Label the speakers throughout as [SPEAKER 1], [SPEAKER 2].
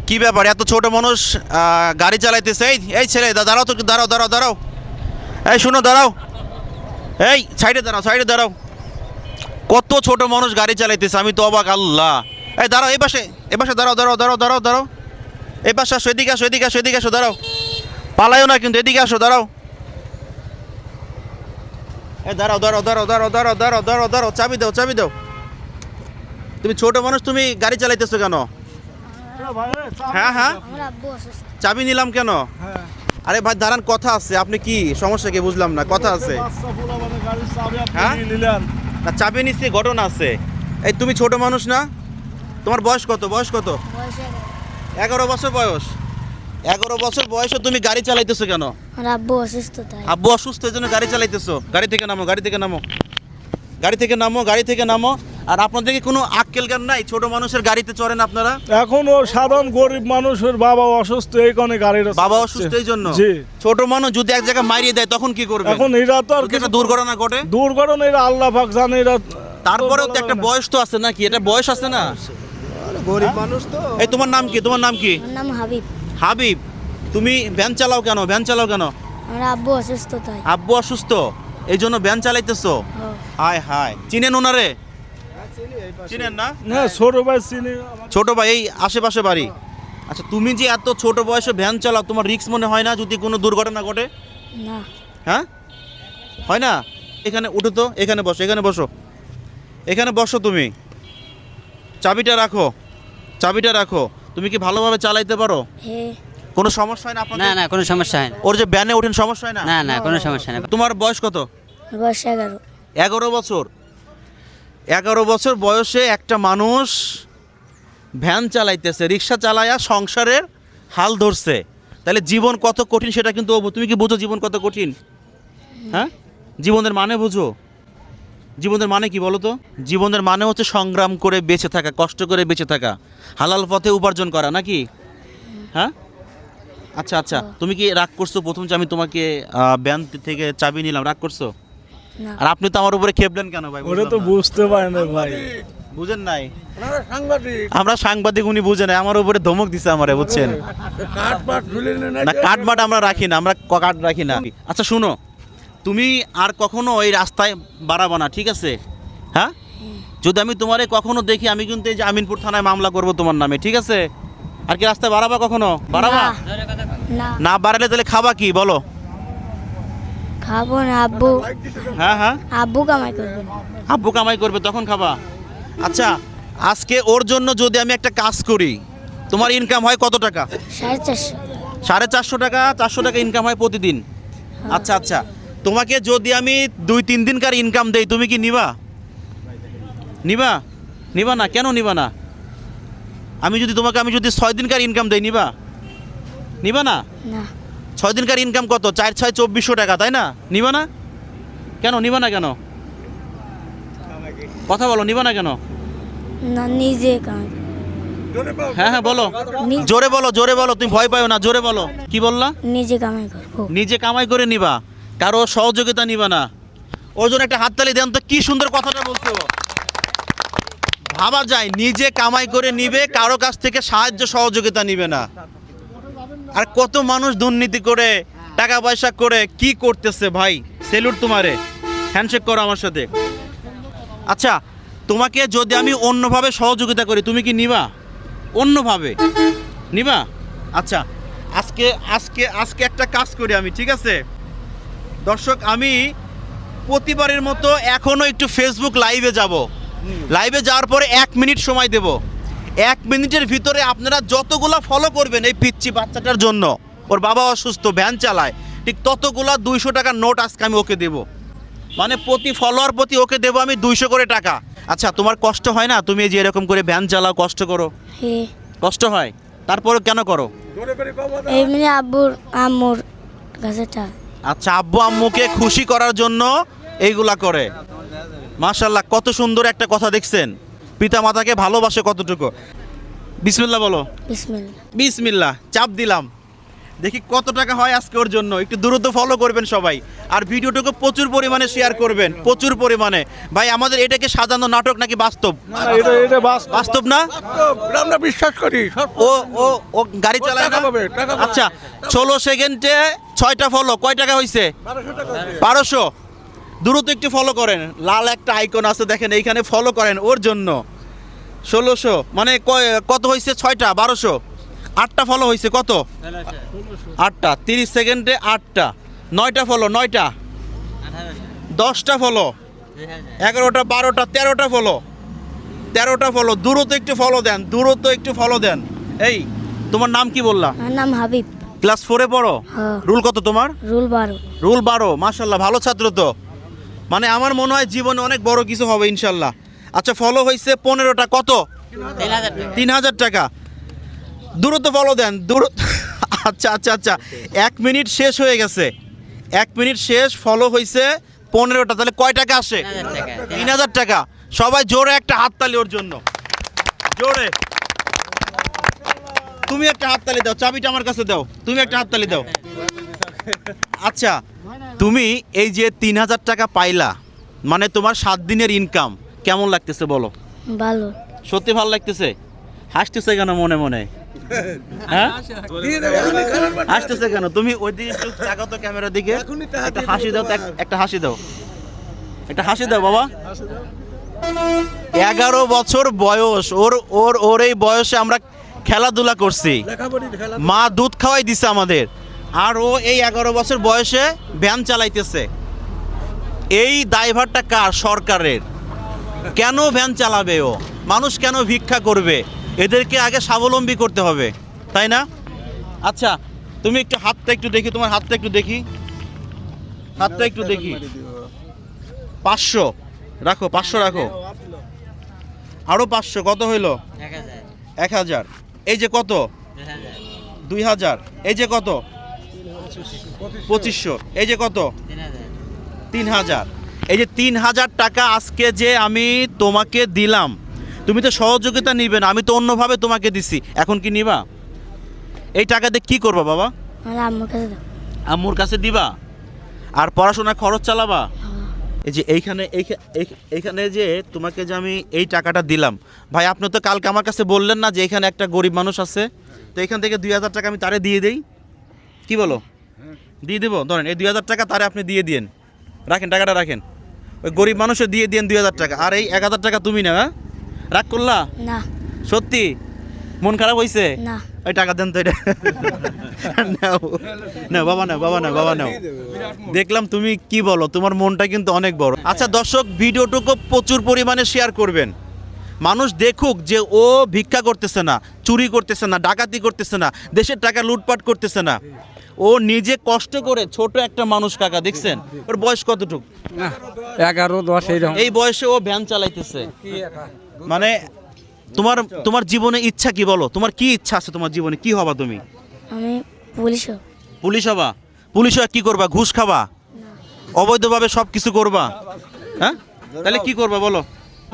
[SPEAKER 1] কি ব্যাপার, এত ছোট মানুষ গাড়ি চালাইতেছে? এই এই ছেলে, দাঁড়াও তো, দাঁড়াও দাঁড়াও দাঁড়াও। এই শুনো, দাঁড়াও। এই সাইডে দাঁড়াও, সাইডে দাঁড়াও। কত ছোট মানুষ গাড়ি চালাইতেছে, আমি তো অবাক। আল্লাহ। এই দাঁড়াও, এই পাশে, এ পাশে দাঁড়াও, দাঁড়াও দাঁড়াও দাঁড়াও দাঁড়াও। এই পাশে আসো, এদিকে আসো, এদিকে আসো, এদিকে আসো, দাঁড়াও। পালাইও না কিন্তু, এদিকে আসো, দাঁড়াও। এই দাঁড়াও দাঁড়াও দাঁড়াও দাঁড়াও দাঁড়াও দাঁড়াও দাঁড়াও দাঁড়াও, চাবি দাও, চাবি দাও। তুমি ছোট মানুষ, তুমি গাড়ি চালাইতেছো কেন? হ্যাঁ হ্যাঁ,
[SPEAKER 2] আমার আব্বু অসুস্থ।
[SPEAKER 1] চাবি নিলাম কেন? আরে ভাই দাঁড়ান, কথা আছে। আপনি কি সমস্যা, কি বুঝলাম না, কথা আছে। হ্যাঁ না, চাবি নিচ্ছি, ঘটনা আছে। এই তুমি ছোট মানুষ না? তোমার বয়স কত? বয়স কত?
[SPEAKER 2] বয়স
[SPEAKER 1] 11 বছর বয়স। 11 বছর বয়সে তুমি গাড়ি চালাইতেছো কেন?
[SPEAKER 2] আমার আব্বু অসুস্থ তাই।
[SPEAKER 1] আব্বু অসুস্থ, এই জন্য গাড়ি চালাইতেছো? গাড়ি থেকে নামো, গাড়ি থেকে নামো, গাড়ি থেকে নামো, গাড়ি থেকে নামো। আর আপনাদের কি কোনো আক্কেল জ্ঞান নাই? ছোট মানুষের গাড়িতে চড়েন আপনারা?
[SPEAKER 3] এখন ও সাধারণ গরিব মানুষের বাবা অসুস্থ, এই কারণে গাড়ির
[SPEAKER 1] বাবা অসুস্থ এই জন্য?
[SPEAKER 3] জি।
[SPEAKER 1] ছোট মানুষ যদি এক জায়গায় মারিয়ে দেয় তখন কি করবে?
[SPEAKER 3] এখন এরা তো আর
[SPEAKER 1] যদি একটা দুর্ঘটনা ঘটে?
[SPEAKER 3] দুর্ঘটনা এরা আল্লাহ পাক জানে। এরা
[SPEAKER 1] তারপরেও তো একটা বয়স তো আছে নাকি? এটা বয়স আছে না?
[SPEAKER 3] গরিব মানুষ তো।
[SPEAKER 1] এই তোমার নাম কি? তোমার নাম কি?
[SPEAKER 2] আমার নাম হাবিব।
[SPEAKER 1] হাবিব। তুমি ভ্যান চালাও কেন? ভ্যান চালাও কেন?
[SPEAKER 2] আমার আব্বু অসুস্থ তাই।
[SPEAKER 1] আব্বু অসুস্থ এই জন্য ভ্যান চালাইতেছো?
[SPEAKER 2] ও,
[SPEAKER 1] হায় হায়, চিনেন ওনারে? চিনেন না?
[SPEAKER 3] হ্যাঁ, ছোট ভাই চিনি।
[SPEAKER 1] ছোট ভাই এই আশেপাশে বাড়ি। আচ্ছা, তুমি যে এত ছোট বয়সে ভ্যান চালাও, তোমার রিস্ক মনে হয় না যদি কোনো দুর্ঘটনা ঘটে?
[SPEAKER 2] না।
[SPEAKER 1] হ্যাঁ, হয় না? এখানে উঠো তো, এখানে বসো, এখানে বসো, এখানে বসো। তুমি চাবিটা রাখো, চাবিটা রাখো। তুমি কি ভালোভাবে চালাইতে পারো?
[SPEAKER 2] হে,
[SPEAKER 1] কোনো সমস্যা হয় না
[SPEAKER 4] না
[SPEAKER 1] আপনাদের?
[SPEAKER 4] না কোনো সমস্যা হয় না।
[SPEAKER 1] ওর যে ভ্যানে ওঠেন, সমস্যা হয় না?
[SPEAKER 4] না না কোনো সমস্যা নেই।
[SPEAKER 1] তোমার বয়স কত?
[SPEAKER 2] বয়স 11।
[SPEAKER 1] 11 বছর। 11 বছর বয়সে একটা মানুষ ভ্যান চালাইতেছে, রিক্সা চালায়া সংসারের হাল ধরছে। তাহলে জীবন কত কঠিন সেটা কিন্তু তুমি কি বুঝো জীবন কত কঠিন? হ্যাঁ, জীবনের মানে বুঝো? জীবনের মানে কি বলো তো? জীবনের মানে হচ্ছে সংগ্রাম করে বেঁচে থাকা, কষ্ট করে বেঁচে থাকা, হালাল পথে উপার্জন করা, নাকি? হ্যাঁ। আচ্ছা আচ্ছা, তুমি কি রাগ করছো প্রথম যে আমি তোমাকে ব্যাংক থেকে চাবি নিলাম? রাগ করছো?
[SPEAKER 2] না।
[SPEAKER 1] আর আপনি তো আমার উপরে খেপলেন কেন ভাই?
[SPEAKER 3] ওরা তো বুঝতে পারে না ভাই।
[SPEAKER 1] বুঝেন নাই? আমরা সাংবাদিক, উনি বুঝে নাই, আমার উপরে ধমক দিছে আমারে, বুঝছেন না? কাঠমাট আমরা রাখি না, আমরা কাঠ রাখি না। আচ্ছা শুনো, তুমি আর কখনো ওই রাস্তায় বাড়াবা না, ঠিক আছে? হ্যাঁ, যদি আমি তোমারে কখনো দেখি, আমি কিন্তু এই যে আমিনপুর থানায় মামলা করব তোমার নামে, ঠিক আছে? আর কি রাস্তায় বাড়াবা কখনো? বাড়াবা
[SPEAKER 2] না।
[SPEAKER 1] না? বাড়ালে তাহলে খাবা কি বলো?
[SPEAKER 2] খাবো না আব্বু।
[SPEAKER 1] হ্যাঁ হ্যাঁ,
[SPEAKER 2] আব্বু কামাই করবেন।
[SPEAKER 1] আব্বু কামাই করবে, তখন খাবা। আচ্ছা, আজকে ওর জন্য যদি আমি একটা কাজ করি, তোমার ইনকাম হয় কত টাকা?
[SPEAKER 2] 450।
[SPEAKER 1] 450 টাকা, 400 টাকা ইনকাম হয় প্রতিদিন। আচ্ছা আচ্ছা, তোমাকে যদি আমি 2-3 দিনকার ইনকাম দেই, তুমি কি নিবা? নিবা? নিবা না? কেন নিবা না? আমি যদি 6 দিনকার ইনকাম দেই, নিবা? নিবা না?
[SPEAKER 2] না।
[SPEAKER 1] 6 দিনকার ইনকাম কত? 4-6 2400 টাকা, তাই না? নিবা না? কেন নিবা না? কেন? কথা বলো, নিবা না কেন?
[SPEAKER 2] না, নিজে কামাই।
[SPEAKER 1] হ্যাঁ হ্যাঁ বলো,
[SPEAKER 2] নি-
[SPEAKER 1] জোরে বলো, জোরে বলো, তুমি ভয় পাও না, জোরে বলো। কি বললা?
[SPEAKER 2] নিজে কামাই করবো।
[SPEAKER 1] নিজে কামাই করে নিবা, কারো সহযোগিতা নিবা না। ওর জন্য একটা হাততালি দেন তো, কি সুন্দর কথাটা বলছো। ভাবা যায়, নিজে কামাই করে নিবে, কারো কাছ থেকে সাহায্য সহযোগিতা নিবে না। আর কত মানুষ দুর্নীতি করে, টাকা পয়সা করে কি করতেছে ভাই। সেলুট তোমারে, হ্যান্ডশেক করো আমার সাথে। আচ্ছা, তোমাকে যদি আমি অন্যভাবে সহযোগিতা করি, তুমি কি নিবা? অন্যভাবে নিবা? আচ্ছা, আজকে আজকে আজকে একটা কাজ করি আমি, ঠিক আছে দর্শক? আমি প্রতিবারের মতো এখনও একটু ফেসবুক লাইভে যাব। লাইভে যাওয়ার পরে 1 মিনিট সময় দেব। 1 মিনিটের ভিতরে আপনারা যতগুলা ফলো করবেন এই পিচ্চি বাচ্চাটার জন্য, ওর বাবা অসুস্থ, ভ্যান চালায়, ঠিক ততগুলা 200 টাকার নোট আজকে আমি ওকে দেব। মানে প্রতি ফলোয়ার প্রতি ওকে দেবো আমি 200 করে টাকা। আচ্ছা, তোমার কষ্ট হয় না? তুমি এই যে এরকম করে ভ্যান চালাও, কষ্ট করো?
[SPEAKER 2] হে,
[SPEAKER 1] কষ্ট হয়, তারপরে কেন করো?
[SPEAKER 2] এমনি আব্বুর আম্মুর কাছে টাকা।
[SPEAKER 1] আচ্ছা, আব্বু আম্মুকে খুশি করার জন্য এইগুলা করে। মাশাআল্লাহ, কত সুন্দর একটা কথা, দেখছেন? পিতা মাতাকে ভালোবাসে কতটুকু। বিসমিল্লাহ বলো।
[SPEAKER 2] বিসমিল্লাহ।
[SPEAKER 1] বিসমিল্লাহ, চাপ দিলাম। দেখি কত টাকা হয় আজকে ওর জন্য। একটু দ্রুত ফলো করবেন সবাই, আর ভিডিওটাকে প্রচুর পরিমাণে শেয়ার করবেন, প্রচুর পরিমাণে। ভাই আমাদের এটাকে সাজানো নাটক নাকি বাস্তব?
[SPEAKER 3] না, এটা
[SPEAKER 1] বাস্তব না?
[SPEAKER 4] আমরা বিশ্বাস করি
[SPEAKER 1] ও ও ও গাড়ি চালায় না?
[SPEAKER 4] টাকা পাবে, টাকা পাবে।
[SPEAKER 1] আচ্ছা 16 সেকেন্ডে 6টা ফলো, কয় টাকা হয়েছে? 1200। দ্রুত একটু ফলো করেন, লাল একটা আইকন আছে দেখেন এইখানে, ফলো করেন ওর জন্য। 1600 মানে কত হয়েছে? 6টা 1200, 8টা ফলো হয়েছে কত? 8টা। 30 সেকেন্ডে 8টা, 9টা ফলো, 9টা, 10টা ফলো, 11টা, 12টা, 13টা ফলো, 13টা ফলো। দ্রুত একটু ফলো দেন, দ্রুত একটু ফলো দেন। এই তোমার নাম কি বললা?
[SPEAKER 2] আমার নাম হাবিব।
[SPEAKER 1] ক্লাস 4-এ পড়ো?
[SPEAKER 2] হ্যাঁ।
[SPEAKER 1] রুল কত তোমার?
[SPEAKER 2] রুল 12।
[SPEAKER 1] রুল 12। মাশাল্লাহ, ভালো ছাত্র তো। মানে আমার মনে হয় জীবনে অনেক বড় কিছু হবে ইনশাল্লাহ। আচ্ছা ফলো হয়েছে 15টা, কত? 3000 টাকা। দ্রুত ফলো দেন, দ্রুত। আচ্ছা আচ্ছা আচ্ছা, 1 মিনিট শেষ হয়ে গেছে, 1 মিনিট শেষ। ফলো হয়েছে 15টা, তাহলে কয় টাকা আসে? 3000 টাকা। সবাই জোরে একটা হাততালি ওর জন্য, জোরে। তুমি একটা হাততালি দাও, চাবিটা আমার কাছে দাও, তুমি একটা হাততালি দাও। আচ্ছা তুমি এই যে 3000 টাকা পাইলা, মানে তোমার 7 দিনের ইনকাম, কেমন লাগতেছে বলো?
[SPEAKER 2] ভালো।
[SPEAKER 1] সত্যি ভালো লাগতেছে? হাসতেছে কেন মনে মনে? হ্যাঁ হাসতেছে কেন? তুমি ওই দিকে একটু তাকাও তো ক্যামেরার দিকে, একটা হাসি দাও তো, একটা হাসি দাও, একটা হাসি দাও বাবা। 11 বছর বয়স ওর, ওর ওর এই বয়সে আমরা খেলাধুলা করছি, মা দুধ খাওয়াই দিছে আমাদের, আর ও এই 11 বছর বয়সে ভ্যান চালাইতেছে। এই দায়ভারটা কার? সরকারের। কেন ভ্যান চালাবে ও? মানুষ কেন ভিক্ষা করবে? এদেরকে আগে স্বাবলম্বী করতে হবে, তাই না? আচ্ছা তুমি একটু হাতটা একটু দেখি, তোমার হাতটা একটু দেখি, হাতটা একটু দেখি। 500 রাখো, 500 রাখো, আরো 500, কত হইলো? 1000। এই যে কত? 2000। এই যে কত? 2500। এই যে কত? 3000। এই যে 3000 টাকা আজকে যে আমি তোমাকে দিলাম, তুমি তো সহযোগিতা নিবে না, আমি তো অন্যভাবে তোমাকে দিছি, এখন কি নিবা? এই টাকা দিয়ে কি করবা বাবা?
[SPEAKER 2] আমার আম্মুর কাছে দাও।
[SPEAKER 1] আম্মুর কাছে দিবা, আর পড়াশোনার খরচ চালাবা। এই যে এইখানে যে তোমাকে যে আমি এই টাকাটা দিলাম, ভাই আপনি তো কালকে আমার কাছে বললেন না যে এখানে একটা গরিব মানুষ আছে, তো এখান থেকে 2000 টাকা আমি তারে দিয়ে দেই, কি বলো? দিয়ে দেবো? ধরেন এই 2000 টাকা তারে আপনি দিয়ে দিন, রাখেন টাকাটা রাখেন, ওই গরিব মানুষের দিয়ে দিন 2000 টাকা, আর এই 1000 টাকা তুমি না। হ্যাঁ রাগ করলা?
[SPEAKER 2] না।
[SPEAKER 1] সত্যি মন খারাপ হয়েছে?
[SPEAKER 2] না।
[SPEAKER 1] ওই টাকা দেন তো এটা। নাও না বাবা, না বাবা, না বাবা, নাও। দেখলাম তুমি কি বলো, তোমার মনটা কিন্তু অনেক বড়। আচ্ছা দর্শক, ভিডিওটুকু প্রচুর পরিমাণে শেয়ার করবেন, মানুষ দেখুক যে ও ভিক্ষা করতেছে না, চুরি করতেছে না, ডাকাতি করতেছে না, দেশের টাকা লুটপাট করতেছে না, ও নিজে কষ্ট করে, ছোট একটা মানুষ কাকা, দেখছেন ওর বয়স কতটুকু?
[SPEAKER 5] 11-10 এইরকম।
[SPEAKER 1] এই বয়সে ও ভ্যান চালাইতেছে। মানে তোমার জীবনে ইচ্ছা কি বলো? তোমার কি ইচ্ছা আছে তোমার জীবনে? কি হবা তুমি?
[SPEAKER 2] আমি পুলিশ হব।
[SPEAKER 1] পুলিশ হবা? পুলিশ হয়ে কি করবা? ঘুষ খাবা? অবৈধভাবে সব কিছু করবা? হ্যাঁ তাহলে কি করবা বলো?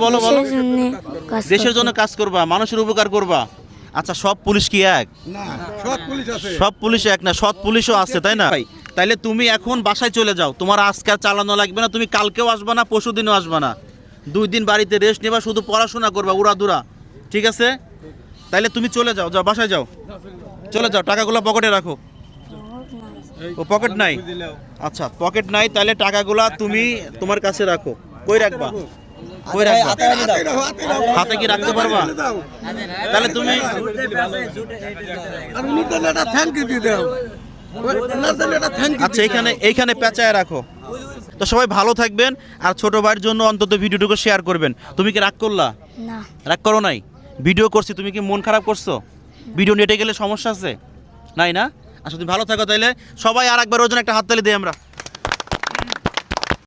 [SPEAKER 1] বলো বলো।
[SPEAKER 2] দেশের জন্য কাজ
[SPEAKER 1] দেশের
[SPEAKER 2] করতে।
[SPEAKER 1] জন্য কাজ করবা, মানুষের উপকার করবা। আচ্ছা সব পুলিশ কি এক?
[SPEAKER 4] না সৎ পুলিশ আছে।
[SPEAKER 1] সব পুলিশ এক না, সৎ পুলিশও আছে, তাই না? তাইলে তুমি এখন বাসায় চলে যাও, তোমার আজকে আর চালানো লাগবে না, তুমি কালকেও আসবা না, পরশুদিনও আসবা না, 2 দিন বাড়িতে রেস্ট নেবা, শুধু পড়াশোনা করবা উড়াদুরা, ঠিক আছে? তাইলে তুমি চলে যাও, যাও বাসায় যাও, চলে যাও, টাকাগুলো পকেটে রাখো। ও পকেট নাই? আচ্ছা পকেট নাই, তাহলে টাকাগুলা তুমি তোমার কাছে রাখো। কই রাখবা? কই রাখবা? হাতে কি রাখতে পারবা? তাহলে তুমি
[SPEAKER 4] আর উনি তো এটা থ্যাংক ইউ দিয়ে দাও। ওনার জন্য এটা থ্যাংক ইউ।
[SPEAKER 1] আচ্ছা এইখানে পেঁচায় রাখো। তো সবাই ভালো থাকবেন, আর ছোট ভাইয়ের জন্য অন্তত ভিডিওটুকু শেয়ার করবেন। তুমি কি রাগ করলা?
[SPEAKER 2] না।
[SPEAKER 1] রাগ করো নাই? ভিডিও করছি, তুমি কি মন খারাপ করছো? ভিডিও নেটে গেলে সমস্যা আছে? নাই না? আচ্ছা তুমি ভালো থাকো, তাইলে সবাই আর একবার ওর জন্য একটা হাততালি দিই আমরা।